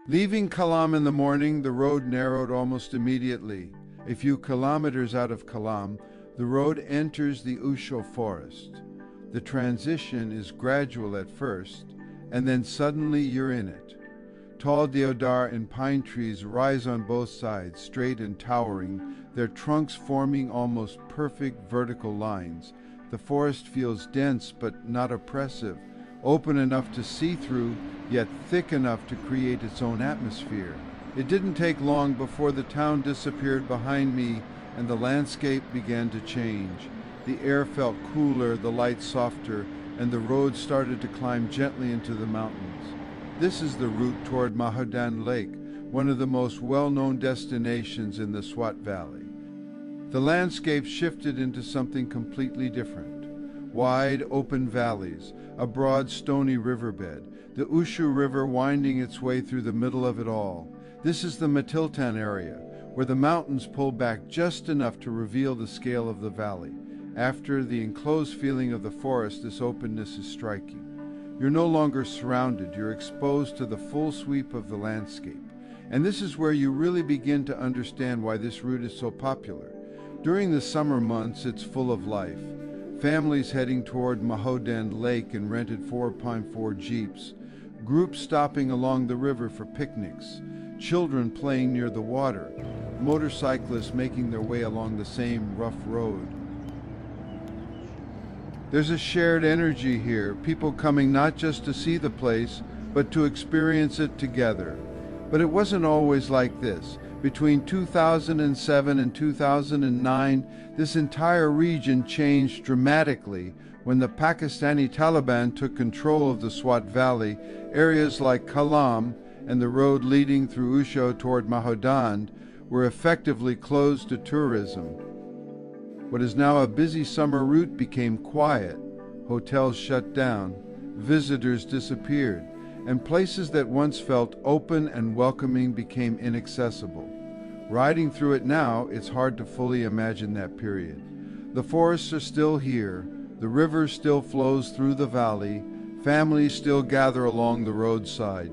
Leaving Kalam in the morning, the road narrowed almost immediately. A few kilometers out of Kalam, the road enters the Usho forest. The transition is gradual at first, and then suddenly you're in it. Tall deodar and pine trees rise on both sides, straight and towering, their trunks forming almost perfect vertical lines. The forest feels dense but not oppressive, open enough to see through, yet thick enough to create its own atmosphere. It didn't take long before the town disappeared behind me and the landscape began to change. The air felt cooler, the light softer, and the road started to climb gently into the mountains. This is the route toward Mahodand Lake, one of the most well-known destinations in the Swat Valley. The landscape shifted into something completely different. Wide, open valleys, a broad, stony riverbed, the Ushu River winding its way through the middle of it all. This is the Matiltan area, where the mountains pull back just enough to reveal the scale of the valley. After the enclosed feeling of the forest, this openness is striking. You're no longer surrounded, you're exposed to the full sweep of the landscape. And this is where you really begin to understand why this route is so popular. During the summer months, it's full of life. Families heading toward Mahodand Lake in rented 4x4 Jeeps, groups stopping along the river for picnics, children playing near the water, motorcyclists making their way along the same rough road. There's a shared energy here, people coming not just to see the place, but to experience it together. But it wasn't always like this. Between 2007 and 2009, this entire region changed dramatically when the Pakistani Taliban took control of the Swat Valley. Areas like Kalam and the road leading through Usho toward Mahodand were effectively closed to tourism. What is now a busy summer route became quiet. Hotels shut down, visitors disappeared, and places that once felt open and welcoming became inaccessible. Riding through it now, it's hard to fully imagine that period. The forests are still here, the river still flows through the valley, families still gather along the roadside,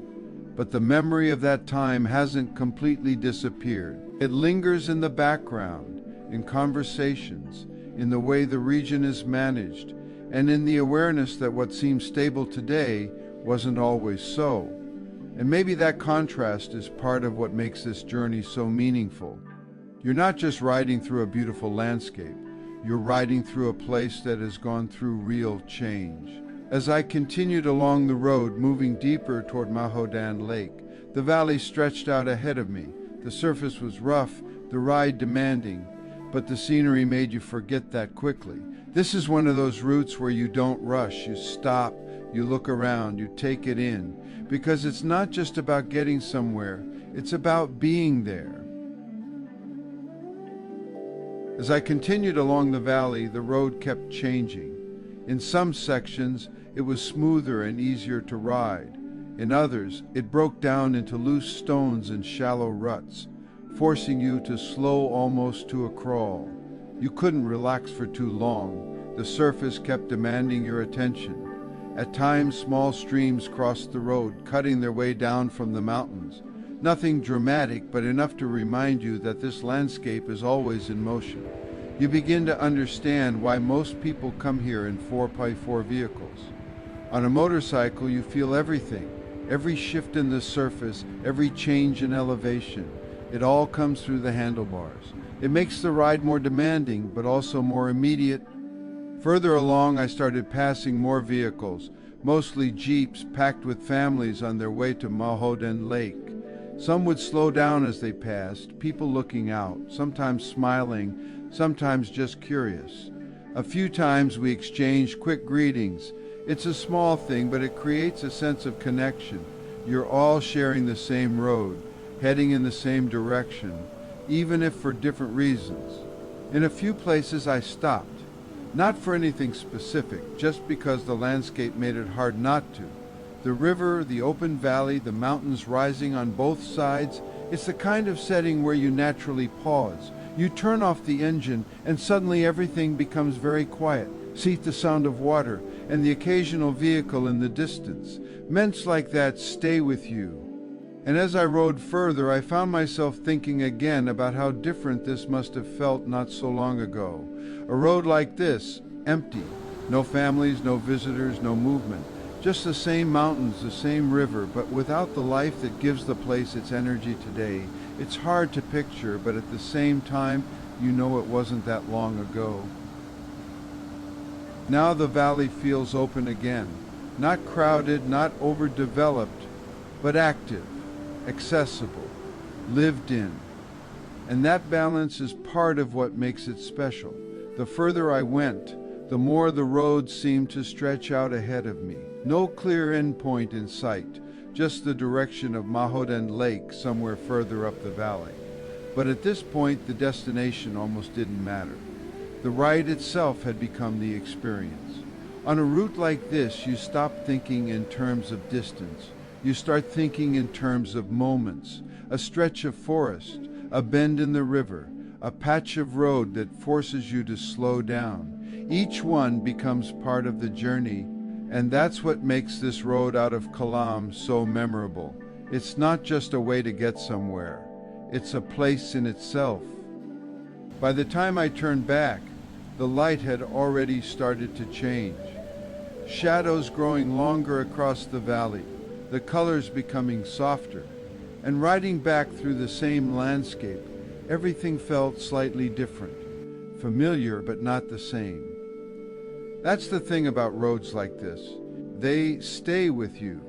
but the memory of that time hasn't completely disappeared. It lingers in the background, in conversations, in the way the region is managed, and in the awareness that what seems stable today wasn't always so. And maybe that contrast is part of what makes this journey so meaningful. You're not just riding through a beautiful landscape, you're riding through a place that has gone through real change. As I continued along the road, moving deeper toward Mahodand Lake, the valley stretched out ahead of me. The surface was rough, the ride demanding, but the scenery made you forget that quickly. This is one of those routes where you don't rush, you stop, you look around, you take it in, because it's not just about getting somewhere, it's about being there. As I continued along the valley, the road kept changing. In some sections, it was smoother and easier to ride. In others, it broke down into loose stones and shallow ruts, forcing you to slow almost to a crawl. You couldn't relax for too long. The surface kept demanding your attention. At times, small streams crossed the road, cutting their way down from the mountains. Nothing dramatic, but enough to remind you that this landscape is always in motion. You begin to understand why most people come here in 4x4 vehicles. On a motorcycle, you feel everything, every shift in the surface, every change in elevation. It all comes through the handlebars. It makes the ride more demanding, but also more immediate. Further along, I started passing more vehicles, mostly Jeeps packed with families on their way to Mahodand Lake. Some would slow down as they passed, people looking out, sometimes smiling, sometimes just curious. A few times we exchanged quick greetings. It's a small thing, but it creates a sense of connection. You're all sharing the same road, heading in the same direction, even if for different reasons. In a few places I stopped. Not for anything specific, just because the landscape made it hard not to. The river, the open valley, the mountains rising on both sides, it's the kind of setting where you naturally pause. You turn off the engine and suddenly everything becomes very quiet. See the sound of water and the occasional vehicle in the distance. Moments like that stay with you. And as I rode further, I found myself thinking again about how different this must have felt not so long ago. A road like this, empty, no families, no visitors, no movement. Just the same mountains, the same river, but without the life that gives the place its energy today. It's hard to picture, but at the same time, you know it wasn't that long ago. Now the valley feels open again, not crowded, not overdeveloped, but active, accessible, lived in. And that balance is part of what makes it special. The further I went, the more the road seemed to stretch out ahead of me. No clear endpoint in sight, just the direction of Mahodand Lake somewhere further up the valley. But at this point, the destination almost didn't matter. The ride itself had become the experience. On a route like this, you stop thinking in terms of distance. You start thinking in terms of moments, a stretch of forest, a bend in the river, a patch of road that forces you to slow down. Each one becomes part of the journey, and that's what makes this road out of Kalam so memorable. It's not just a way to get somewhere, it's a place in itself. By the time I turned back, the light had already started to change. Shadows growing longer across the valley, the colors becoming softer, and riding back through the same landscape, everything felt slightly different, familiar but not the same. That's the thing about roads like this. They stay with you.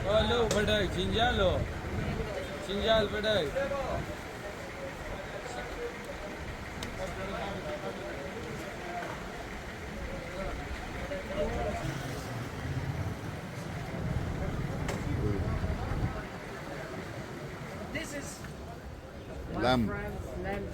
Hello, Badak, Chinjalo. Chinjal, Badak. This is Lamb. my friend's lamb.